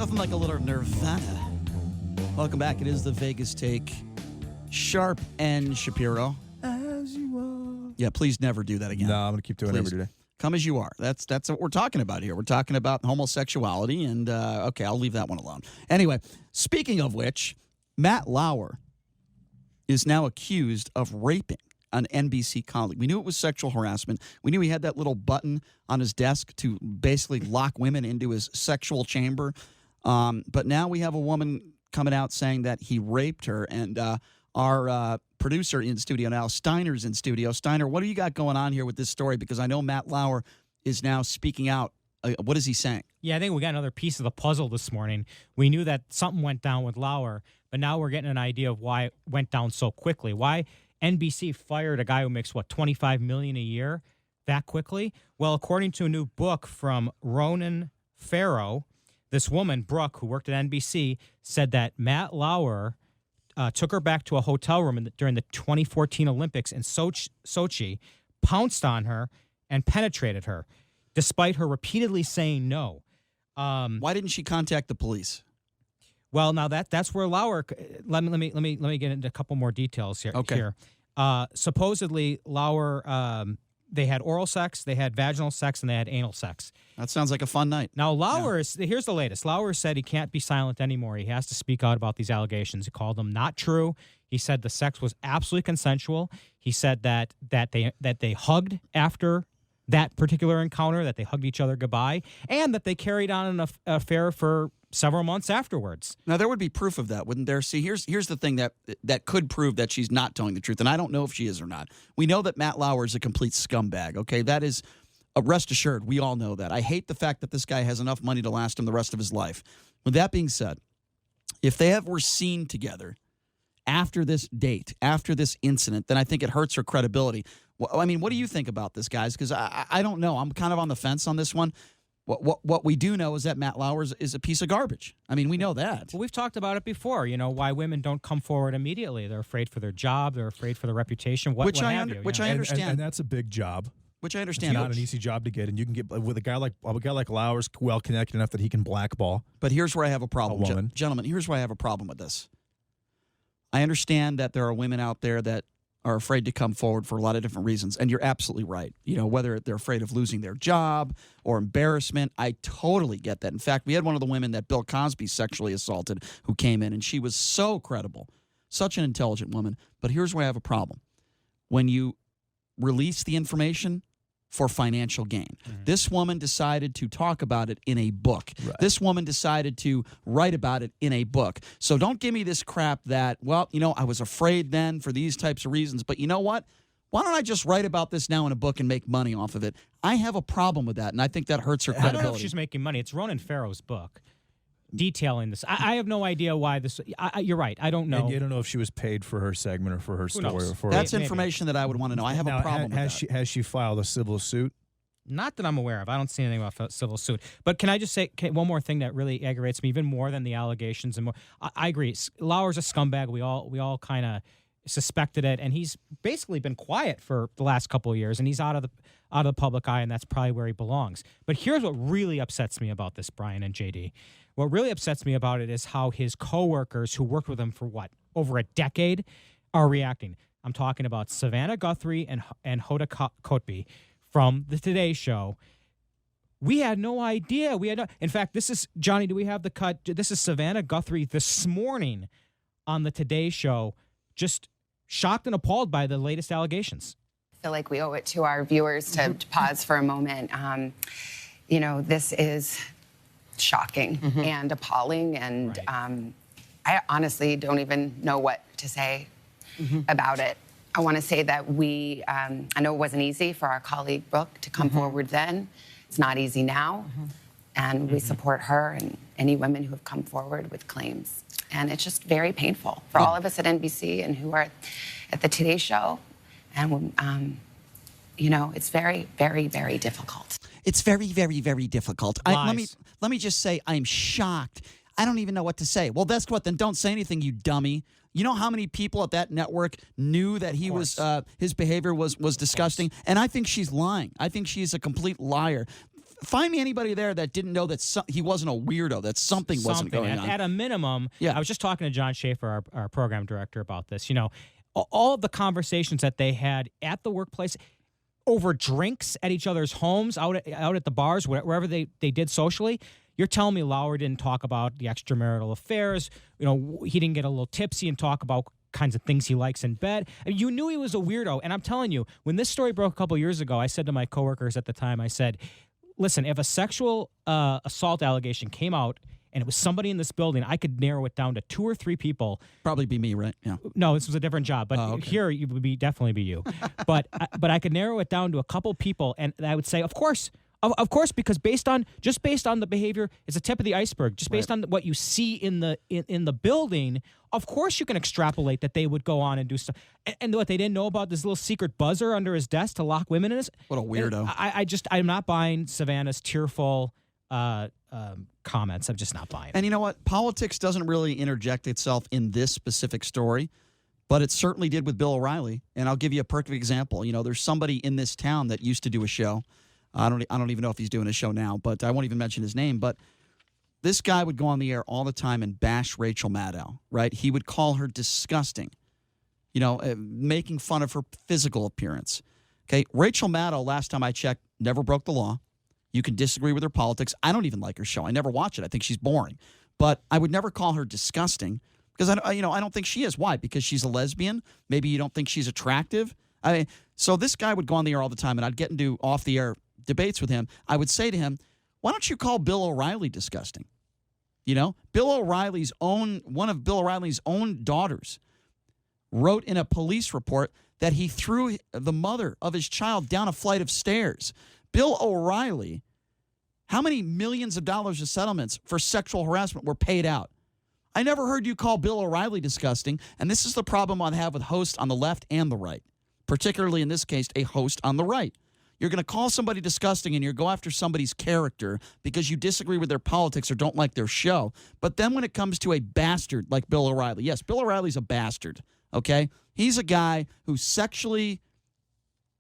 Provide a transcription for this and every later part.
Nothing like a little Nirvana. Welcome back. It is the Vegas Take. Sharp and Shapiro. As you are. Yeah, please never do that again. No, I'm going to keep doing it every day. Come as you are. That's what we're talking about here. We're talking about homosexuality, and okay, I'll leave that one alone. Anyway, speaking of which, Matt Lauer is now accused of raping an NBC colleague. We knew it was sexual harassment. We knew he had that little button on his desk to basically lock women into his sexual chamber. But now we have a woman coming out saying that he raped her, and our producer in studio now, Steiner's in studio. Steiner, what do you got going on here with this story? Because I know Matt Lauer is now speaking out. What is he saying? Yeah, I think we got another piece of the puzzle this morning. We knew that something went down with Lauer, but now we're getting an idea of why it went down so quickly. Why NBC fired a guy who makes, $25 million a year that quickly? Well, according to a new book from Ronan Farrow, this woman, Brooke, who worked at NBC, said that Matt Lauer took her back to a hotel room during the 2014 Olympics in Sochi, pounced on her, and penetrated her, despite her repeatedly saying no. Why didn't she contact the police? Well, now that's where Lauer. Let me get into a couple more details here. Okay. Supposedly, Lauer, they had oral sex, they had vaginal sex, and they had anal sex. That sounds like a fun night. Now, Lauer here's the latest. Lauer said he can't be silent anymore. He has to speak out about these allegations. He called them not true. He said the sex was absolutely consensual. He said that they hugged after that particular encounter, that they hugged each other goodbye, and that they carried on an affair for several months afterwards. Now, there would be proof of that, wouldn't there? See, here's the thing that could prove that she's not telling the truth, and I don't know if she is or not. We know that Matt Lauer is a complete scumbag, okay? That is, rest assured, we all know that. I hate the fact that this guy has enough money to last him the rest of his life. With that being said, if they were seen together after this date, after this incident, then I think it hurts her credibility. Well, I mean, what do you think about this, guys? Because I don't know. I'm kind of on the fence on this one. What we do know is that Matt Lauer is a piece of garbage. I mean, we know that. Well, we've talked about it before, why women don't come forward immediately. They're afraid for their job. They're afraid for their reputation, which I understand. And that's a big job. Which I understand. It's not an easy job to get, and you can get with a guy like Lauer's well connected enough that he can blackball. But here's where I have a problem, woman. Gentlemen. Here's where I have a problem with this. I understand that there are women out there that are afraid to come forward for a lot of different reasons, and you're absolutely right. Whether they're afraid of losing their job or embarrassment, I totally get that. In fact, we had one of the women that Bill Cosby sexually assaulted who came in, and she was so credible, such an intelligent woman. But here's where I have a problem. When you release the information for financial gain. Mm-hmm. This woman decided to talk about it in a book. Right. This woman decided to write about it in a book. So don't give me this crap that, I was afraid then for these types of reasons, but you know what? Why don't I just write about this now in a book and make money off of it? I have a problem with that, and I think that hurts her credibility. I don't know if she's making money. It's Ronan Farrow's book detailing this. I have no idea why this. You're right. I don't know. And you don't know if she was paid for her segment or for her story. Or for That's information that I would want to know. I have a problem with that. Has she filed a civil suit? Not that I'm aware of. I don't see anything about a civil suit. But can I just say one more thing that really aggravates me, even more than the allegations and more? I agree. Lauer's a scumbag. We all kind of suspected it, and he's basically been quiet for the last couple of years, and he's out of the public eye, and that's probably where he belongs. But here's what really upsets me about this, Brian and JD. What really upsets me about it is how his coworkers who worked with him for over a decade are reacting. I'm talking about Savannah Guthrie and Hoda Kotb from the Today Show. We had no idea. In fact, this is, Johnny, do we have the cut? This is Savannah Guthrie this morning on the Today Show, just shocked and appalled by the latest allegations. I feel like we owe it to our viewers to pause for a moment. This is shocking and appalling, and right. I honestly don't even know what to say about it. I want to say that I know it wasn't easy for our colleague Brooke to come forward then. It's not easy now, and we support her and any women who have come forward with claims. And it's just very painful for all of us at NBC and who are at the Today Show. And, it's very, very, very difficult. It's very, very, very difficult. Let me just say I'm shocked. I don't even know what to say. Well, that's what. Then don't say anything, you dummy. You know how many people at that network knew that he was his behavior was disgusting? And I think she's lying. I think she's a complete liar. find me anybody there that didn't know that he wasn't a weirdo, that something wasn't going on. At a minimum, Yeah. I was just talking to John Schaefer, our program director, about this. You know, all of the conversations that they had at the workplace, over drinks at each other's homes, out at the bars, wherever they did socially. You're telling me Lauer didn't talk about the extramarital affairs. You know, he didn't get a little tipsy and talk about kinds of things he likes in bed. I mean, you knew he was a weirdo. And I'm telling you, when this story broke a couple years ago, I said to my coworkers at the time, I said, listen, if a sexual assault allegation came out and it was somebody in this building, I could narrow it down to 2 or 3 people. Probably be me, right? Yeah. No, this was a different job, but here it would definitely be you. but I could narrow it down to a couple people, and I would say, of course, because based on the behavior, it's a tip of the iceberg. Just based on what you see in the building, of course you can extrapolate that they would go on and do stuff. And what they didn't know about this little secret buzzer under his desk to lock women in his. What a weirdo! I'm not buying Savannah's tearful comments. I'm just not buying it. And you know what? Politics doesn't really interject itself in this specific story, but it certainly did with Bill O'Reilly. And I'll give you a perfect example. You know, there's somebody in this town that used to do a show. I don't even know if he's doing a show now, but I won't even mention his name. But this guy would go on the air all the time and bash Rachel Maddow, right? He would call her disgusting, you know, making fun of her physical appearance. Okay, Rachel Maddow, last time I checked, never broke the law. You can disagree with her politics. I don't even like her show. I never watch it. I think she's boring. But I would never call her disgusting because I don't think she is. Why? Because she's a lesbian. Maybe you don't think she's attractive. I mean, so this guy would go on the air all the time, and I'd get into off-the-air debates with him. I would say to him, why don't you call Bill O'Reilly disgusting? You know, one of Bill O'Reilly's own daughters wrote in a police report that he threw the mother of his child down a flight of stairs. Bill O'Reilly, how many millions of dollars of settlements for sexual harassment were paid out? I never heard you call Bill O'Reilly disgusting, and this is the problem I have with hosts on the left and the right, particularly in this case, a host on the right. You're going to call somebody disgusting and you go after somebody's character because you disagree with their politics or don't like their show. But then when it comes to a bastard like Bill O'Reilly, yes, Bill O'Reilly's a bastard, okay? He's a guy who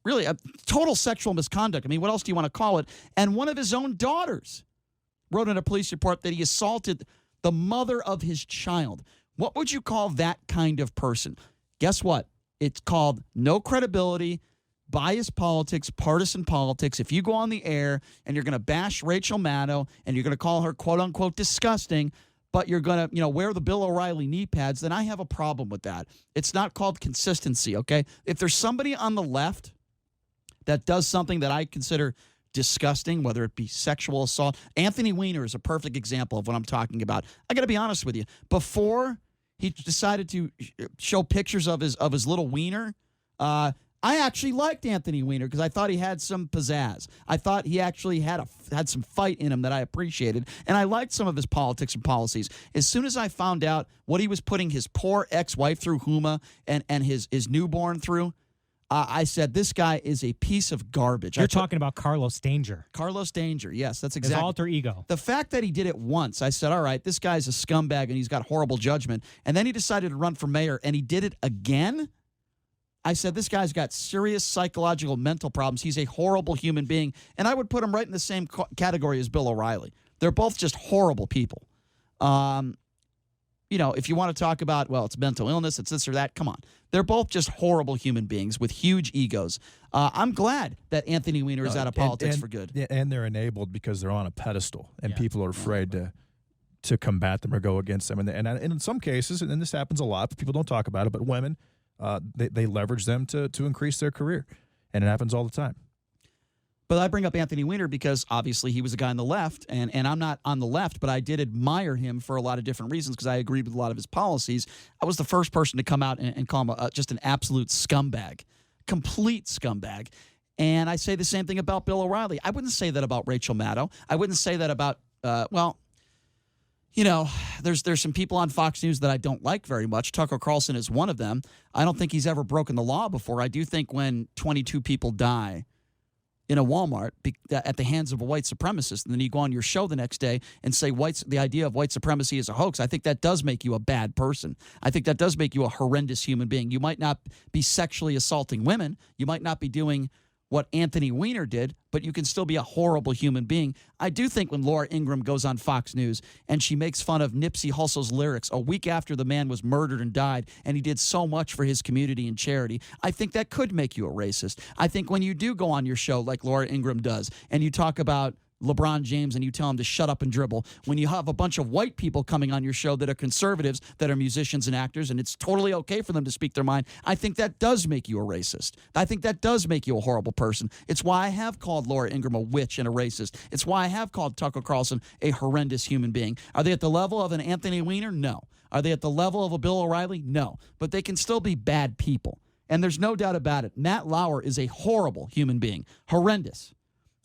really, a total sexual misconduct. I mean, what else do you want to call it? And one of his own daughters wrote in a police report that he assaulted the mother of his child. What would you call that kind of person? Guess what? It's called no credibility, biased politics, partisan politics. If you go on the air and you're going to bash Rachel Maddow and you're going to call her quote-unquote disgusting, but you're going to, wear the Bill O'Reilly knee pads, then I have a problem with that. It's not called consistency, okay? If there's somebody on the left that does something that I consider disgusting, whether it be sexual assault. Anthony Weiner is a perfect example of what I'm talking about. I got to be honest with you. Before he decided to show pictures of his little wiener, I actually liked Anthony Weiner because I thought he had some pizzazz. I thought he actually had some fight in him that I appreciated, and I liked some of his politics and policies. As soon as I found out what he was putting his poor ex-wife through, Huma, and his newborn through, I said, this guy is a piece of garbage. You're talking about Carlos Danger. Carlos Danger, yes, that's exactly. His alter ego. The fact that he did it once, I said, all right, this guy's a scumbag and he's got horrible judgment. And then he decided to run for mayor and he did it again. I said, this guy's got serious psychological mental problems. He's a horrible human being. And I would put him right in the same category as Bill O'Reilly. They're both just horrible people. If you want to talk about, well, it's mental illness, it's this or that, come on. They're both just horrible human beings with huge egos. I'm glad that Anthony Weiner is out of politics for good. And they're enabled because they're on a pedestal, and people are afraid to combat them or go against them. And in some cases, and this happens a lot, but people don't talk about it, but women, they leverage them to increase their career. And it happens all the time. But I bring up Anthony Weiner because obviously he was a guy on the left, and I'm not on the left, but I did admire him for a lot of different reasons because I agreed with a lot of his policies. I was the first person to come out and call him just an absolute scumbag, complete scumbag. And I say the same thing about Bill O'Reilly. I wouldn't say that about Rachel Maddow. I wouldn't say that about, there's some people on Fox News that I don't like very much. Tucker Carlson is one of them. I don't think he's ever broken the law before. I do think when 22 people die in a Walmart at the hands of a white supremacist, and then you go on your show the next day and say the idea of white supremacy is a hoax, I think that does make you a bad person. I think that does make you a horrendous human being. You might not be sexually assaulting women. You might not be doing what Anthony Weiner did, but you can still be a horrible human being. I do think when Laura Ingraham goes on Fox News and she makes fun of Nipsey Hussle's lyrics a week after the man was murdered and died, and he did so much for his community and charity, I think that could make you a racist. I think when you do go on your show like Laura Ingraham does, and you talk about LeBron James and you tell him to shut up and dribble, when you have a bunch of white people coming on your show that are conservatives, that are musicians and actors, and it's totally okay for them to speak their mind, I think that does make you a racist. I think that does make you a horrible person. It's why I have called Laura Ingraham a witch and a racist. It's why I have called Tucker Carlson a horrendous human being. Are they at the level of an Anthony Weiner? No. Are they at the level of a Bill O'Reilly? No. But they can still be bad people. And there's no doubt about it. Matt Lauer is a horrible human being. Horrendous.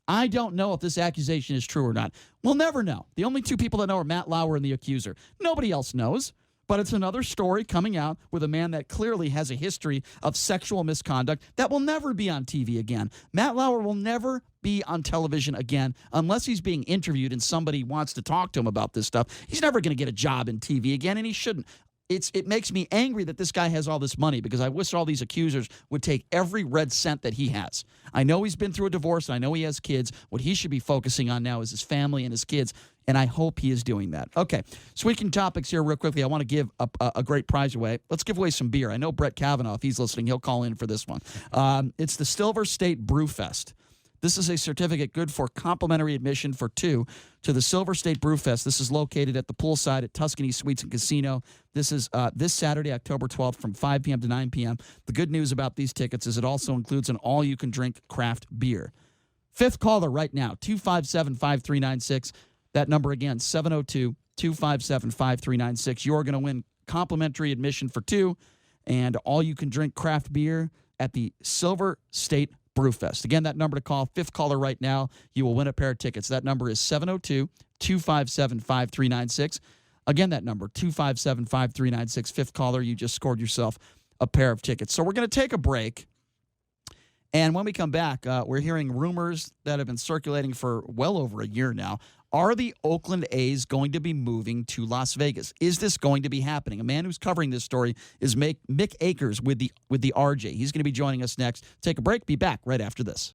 I don't know if this accusation is true or not. We'll never know. The only two people that know are Matt Lauer and the accuser. Nobody else knows. But it's another story coming out with a man that clearly has a history of sexual misconduct that will never be on TV again. Matt Lauer will never be on television again unless he's being interviewed and somebody wants to talk to him about this stuff. He's never going to get a job in TV again, and he shouldn't. It makes me angry that this guy has all this money, because I wish all these accusers would take every red cent that he has. I know he's been through a divorce, and I know he has kids. What he should be focusing on now is his family and his kids, and I hope he is doing that. Okay, switching topics here real quickly. I want to give a great prize away. Let's give away some beer. I know Brett Kavanaugh, if he's listening, he'll call in for this one. It's the Silver State Brew Fest. This is a certificate good for complimentary admission for two to the Silver State Brew Fest. This is located at the poolside at Tuscany Suites and Casino. This is this Saturday, October 12th from 5 p.m. to 9 p.m. The good news about these tickets is it also includes an all-you-can-drink craft beer. Fifth caller right now, 257-5396. That number again, 702-257-5396. You're going to win complimentary admission for two and all-you-can-drink craft beer at the Silver State Brewfest. Again, that number to call, fifth caller right now, you will win a pair of tickets. That number is 702-257-5396. Again, that number, 257-5396. Fifth caller, you just scored yourself a pair of tickets. So we're going to take a break. And when we come back, we're hearing rumors that have been circulating for well over a year now. Are the Oakland A's going to be moving to Las Vegas? Is this going to be happening? A man who's covering this story is Mick Akers with the RJ. He's going to be joining us next. Take a break. Be back right after this.